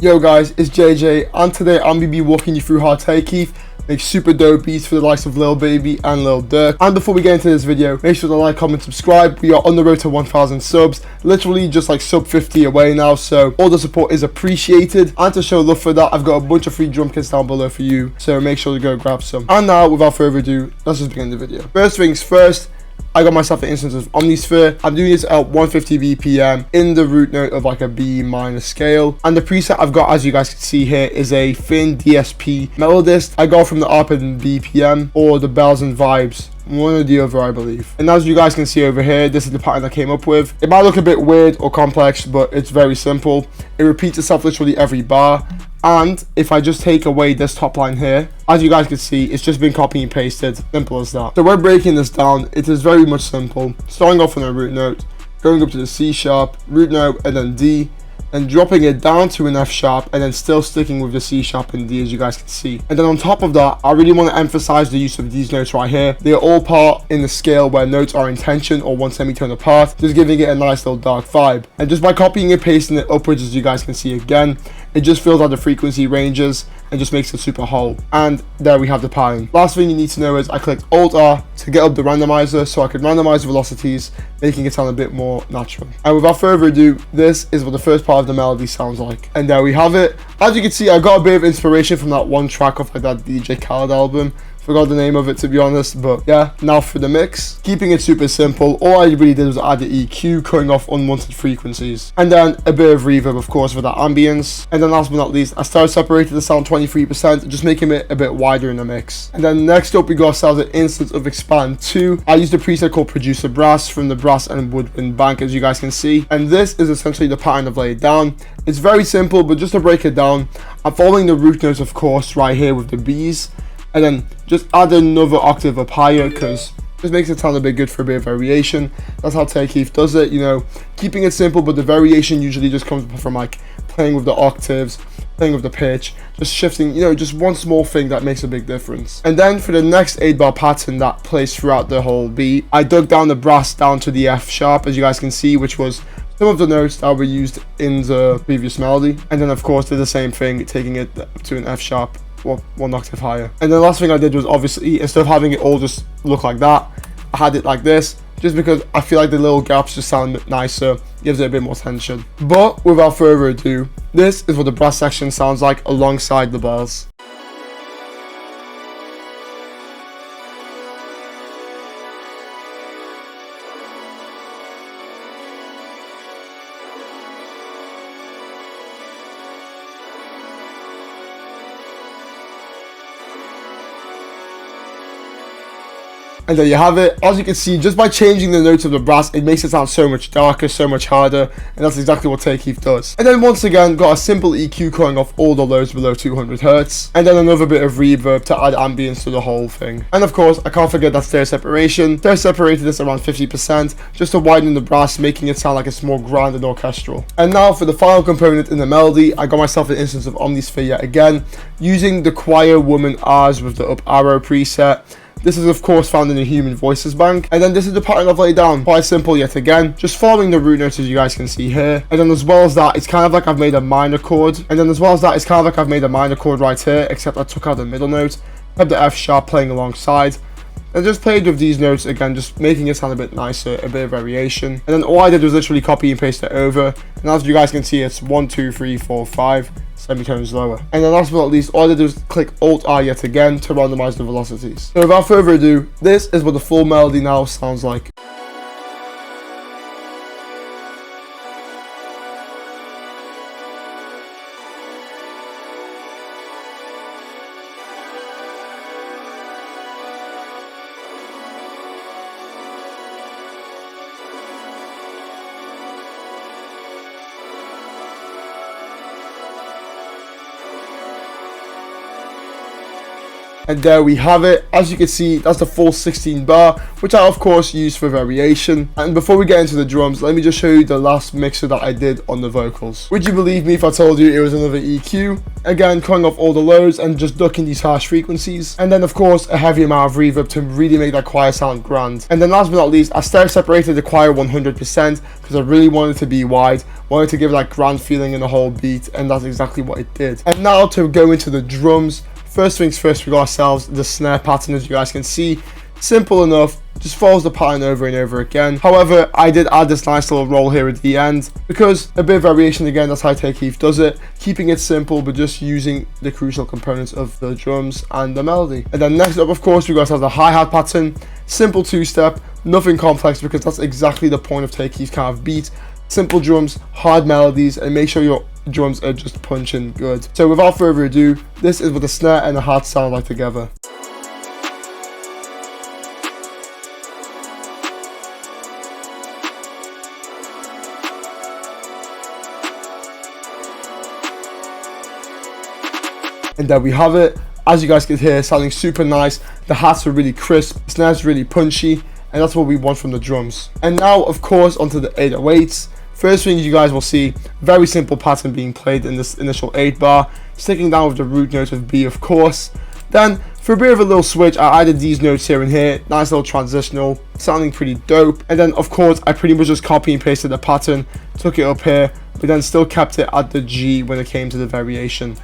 Yo guys, it's JJ, and today I'm going to be walking you through how Tay Keith makes super dope beats for the likes of Lil Baby and Lil Durk. And before we get into this video, make sure to like, comment, subscribe. We are on the road to 1,000 subs, literally just like sub 50 away now, so all the support is appreciated. And to show love for that, I've got a bunch of free drum kits down below for you, so make sure to go grab some. And now, without further ado, let's just begin the video. First things first, I got myself an instance of Omnisphere. I'm doing this at 150 BPM in the root note of like a B minor scale. And the preset I've got, as you guys can see here, is a thin DSP melodist. I got from the ARP and BPM or the Bells and Vibes. One or the other, I believe. And as you guys can see over here, this is the pattern I came up with. It might look a bit weird or complex, but it's very simple. It repeats itself literally every bar. And if I just take away this top line here, as you guys can see, it's just been copy and pasted. Simple as that. So we're breaking this down. It is very much simple. Starting off on a root note, going up to the C sharp, root note, and then D, and dropping it down to an F sharp, and then still sticking with the C sharp and D, as you guys can see. And then on top of that, I really want to emphasize the use of these notes right here. They are all part in the scale where notes are in tension or one semitone apart, just giving it a nice little dark vibe. And just by copying and pasting it upwards, as you guys can see again, it just fills out the frequency ranges and just makes it super whole. And there we have the pattern. Last thing you need to know is I clicked Alt R to get up the randomizer so I could randomize velocities, making it sound a bit more natural. And without further ado, this is what the first part of the melody sounds like. And there we have it. As you can see, I got a bit of inspiration from that one track off like that DJ Khaled album. Forgot the name of it, to be honest, but yeah. Now for the mix, keeping it super simple, all I really did was add the EQ, cutting off unwanted frequencies, and then a bit of reverb, of course, for that ambience. And then last but not least, I started separating the sound 23%, just making it a bit wider in the mix. And then next up, we got ourselves an instance of Expand 2. I used a preset called Producer Brass from the Brass and Woodwind Bank, as you guys can see, and this is essentially the pattern I've laid down. It's very simple, but just to break it down, I'm following the root notes, of course, right here with the B's, and then just add another octave up higher because this makes it sound a bit good for a bit of variation. That's how Tay Keith does it, you know, keeping it simple, but the variation usually just comes from like playing with the octaves, playing with the pitch, just shifting, you know, just one small thing that makes a big difference. And then for the next 8-bar pattern that plays throughout the whole beat, I dug down the brass down to the F sharp, as you guys can see, which was some of the notes that were used in the previous melody. And then of course did the same thing, taking it to an F sharp, one octave higher. And the last thing I did was, obviously, instead of having it all just look like that, I had it like this, just because I feel like the little gaps just sound nicer, gives it a bit more tension. But without further ado, this is what the brass section sounds like alongside the bells. And there you have it. As you can see, just by changing the notes of the brass, it makes it sound so much darker, so much harder, and that's exactly what Tay Keith does. And then once again, got a simple EQ cutting off all the lows below 200 Hz, and then another bit of reverb to add ambience to the whole thing. And of course, I can't forget that stereo separation. Stereo separated this around 50%, just to widen the brass, making it sound like it's more grand and orchestral. And now for the final component in the melody, I got myself an instance of Omnisphere yet again, using the choir woman R's with the up arrow preset. This is of course found in the Human Voices Bank. And then this is the pattern I've laid down. Quite simple yet again. Just following the root notes, as you guys can see here. And then as well as that, it's kind of like I've made a minor chord. And then as well as that, it's kind of like I've made a minor chord right here, except I took out the middle note. Have the F sharp playing alongside. And just played with these notes again, just making it sound a bit nicer, a bit of variation. And then all I did was literally copy and paste it over. And as you guys can see, it's 1, 2, 3, 4, 5 semitones lower. And then last but not least, all I did was click Alt R yet again to randomize the velocities. So without further ado, this is what the full melody now sounds like. And there we have it. As you can see, that's the full 16 bar, which I of course use for variation. And before we get into the drums, let me just show you the last mixer that I did on the vocals. Would you believe me if I told you it was another EQ? Again, cutting off all the lows and just ducking these harsh frequencies. And then of course, a heavy amount of reverb to really make that choir sound grand. And then last but not least, I stereo separated the choir 100% because I really wanted it to be wide, wanted to give that grand feeling in the whole beat, and that's exactly what it did. And now to go into the drums. First things first, we got ourselves the snare pattern. As you guys can see, simple enough, just follows the pattern over and over again. However, I did add this nice little roll here at the end because a bit of variation. Again, that's how Take Keith does it, keeping it simple but just using the crucial components of the drums and the melody. And then next up, of course, we got ourselves the hi-hat pattern. Simple two-step, nothing complex, because that's exactly the point of Take Keith's kind of beat. Simple drums, hard melodies, and make sure your drums are just punching good. So without further ado, this is what the snare and the hat sound like together. And there we have it. As you guys can hear, sounding super nice. The hats are really crisp, the snare's really punchy, and that's what we want from the drums. And now, of course, onto the 808s. First thing you guys will see, very simple pattern being played in this initial 8 bar, sticking down with the root note of B, of course. Then, for a bit of a little switch, I added these notes here and here, nice little transitional, sounding pretty dope. And then, of course, I pretty much just copy and pasted the pattern, took it up here, but then still kept it at the G when it came to the variation.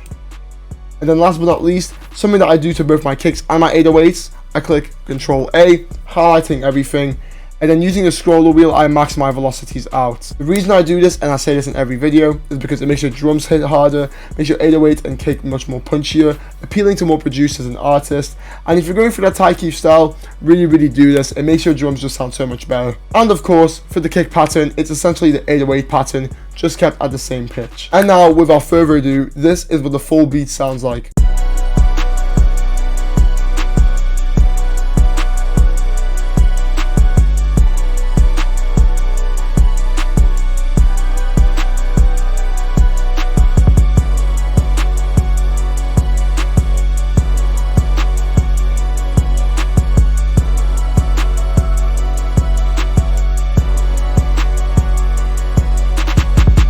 And then last but not least, something that I do to both my kicks and my 808s, I click Control A, highlighting everything, and then using the scroller wheel, I max my velocities out. The reason I do this, and I say this in every video, is because it makes your drums hit harder, makes your 808 and kick much more punchier, appealing to more producers and artists. And if you're going for that Take Keith style, really do this. It makes your drums just sound so much better. And of course, for the kick pattern, it's essentially the 808 pattern, just kept at the same pitch. And now, without further ado, this is what the full beat sounds like.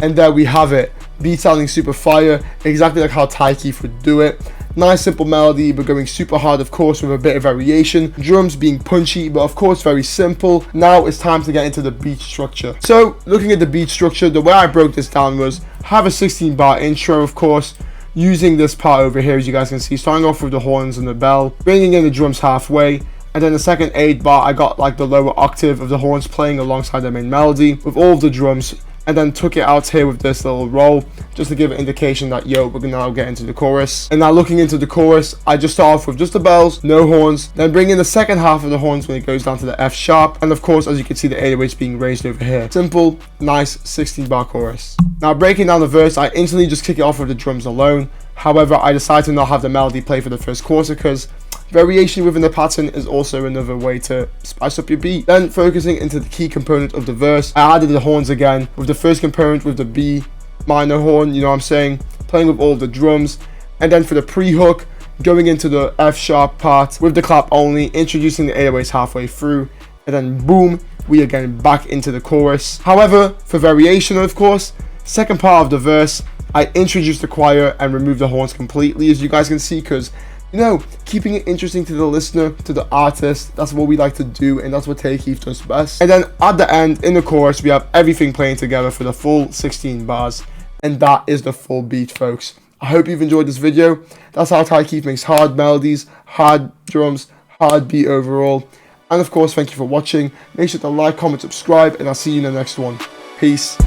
And there we have it, beat sounding super fire, exactly like how Take Keith would do it. Nice simple melody, but going super hard, of course, with a bit of variation. Drums being punchy, but of course very simple. Now it's time to get into the beat structure. So looking at the beat structure, the way I broke this down was have a 16 bar intro, of course, using this part over here, as you guys can see, starting off with the horns and the bell, bringing in the drums halfway. And then the second 8 bar, I got like the lower octave of the horns playing alongside the main melody with all of the drums, and then took it out here with this little roll just to give an indication that, yo, we're gonna now get into the chorus. And now looking into the chorus, I just start off with just the bells, no horns, then bring in the second half of the horns when it goes down to the F sharp, and of course, as you can see, the 808s being raised over here. Simple, nice 16 bar chorus. Now breaking down the verse, I instantly just kick it off with the drums alone. However, I decided to not have the melody play for the first quarter because variation within the pattern is also another way to spice up your beat. Then focusing into the key component of the verse, I added the horns again with the first component with the B minor horn, you know what I'm saying, playing with all the drums. And then for the pre-hook, going into the F sharp part with the clap only, introducing the 808s halfway through, and then boom, we are getting back into the chorus. However, for variation, of course, second part of the verse, I introduced the choir and removed the horns completely, as you guys can see, because, you know, keeping it interesting to the listener, to the artist, that's what we like to do, and that's what Take Keith does best. And then at the end, in the chorus, we have everything playing together for the full 16 bars, and that is the full beat, folks. I hope you've enjoyed this video. That's how Take Keith makes hard melodies, hard drums, hard beat overall. And of course, thank you for watching. Make sure to like, comment, subscribe, and I'll see you in the next one. Peace.